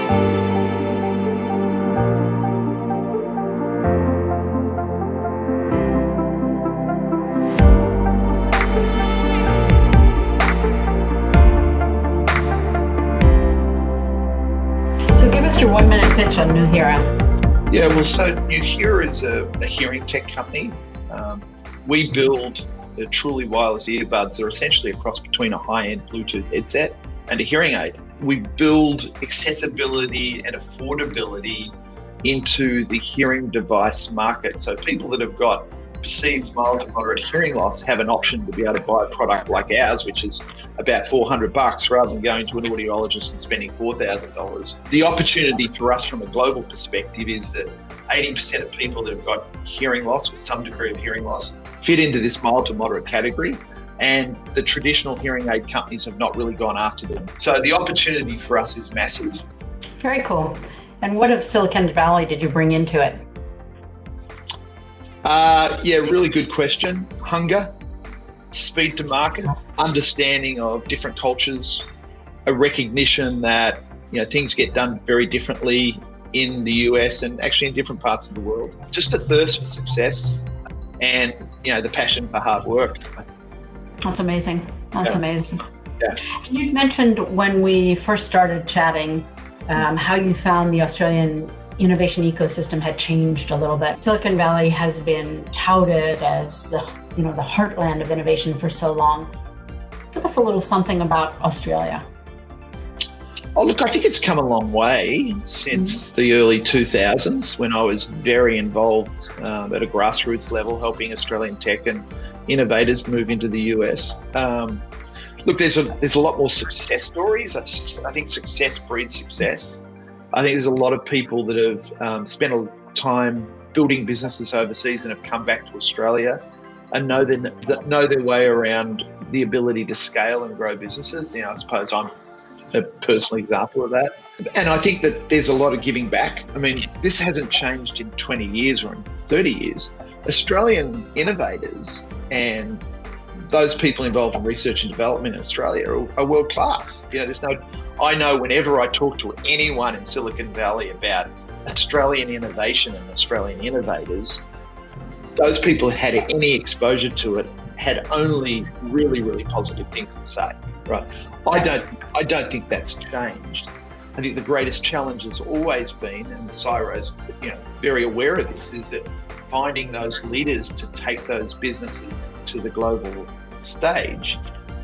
So give us your 1-minute pitch on Nuheara. Yeah, well, so Nuheara is a hearing tech company. We build truly wireless earbuds that are essentially a cross between a high-end Bluetooth headset and a hearing aid. We build accessibility and affordability into the hearing device market. So people that have got perceived mild to moderate hearing loss have an option to be able to buy a product like ours, which is about $400 rather than going to an audiologist and spending $4,000. The opportunity for us from a global perspective is that 80% of people that have got hearing loss or some degree of hearing loss fit into this mild to moderate category, and the traditional hearing aid companies have not really gone after them. So the opportunity for us is massive. Very cool. And what of Silicon Valley did you bring into it? Yeah, really good question. Hunger, speed to market, understanding of different cultures, a recognition that things get done very differently in the US and actually in different parts of the world. Just a thirst for success and the passion for hard work. That's amazing. That's amazing. Yeah. You mentioned when we first started chatting how you found the Australian innovation ecosystem had changed a little bit. Silicon Valley has been touted as the heartland of innovation for so long. Give us a little something about Australia. Oh, look, I think it's come a long way since the early 2000s when I was very involved at a grassroots level helping Australian tech and innovators move into the US. Look, there's a lot more success stories. I think success breeds success. I think there's a lot of people that have spent a time building businesses overseas and have come back to Australia and know their way around the ability to scale and grow businesses. I suppose I'm a personal example of that. And I think that there's a lot of giving back. I mean, this hasn't changed in 20 years or in 30 years. Australian innovators and those people involved in research and development in Australia are world class. I know whenever I talk to anyone in Silicon Valley about Australian innovation and Australian innovators, those people who had any exposure to it had only really, really positive things to say, right? I don't think that's changed. I think the greatest challenge has always been, and Cyro's very aware of this, is that finding those leaders to take those businesses to the global stage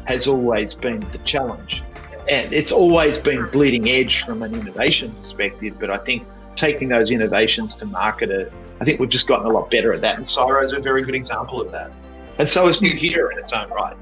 has always been the challenge. And it's always been bleeding edge from an innovation perspective, but I think taking those innovations to market, I think we've just gotten a lot better at that, and Cyro's a very good example of that. And so is Nuheara in its own right.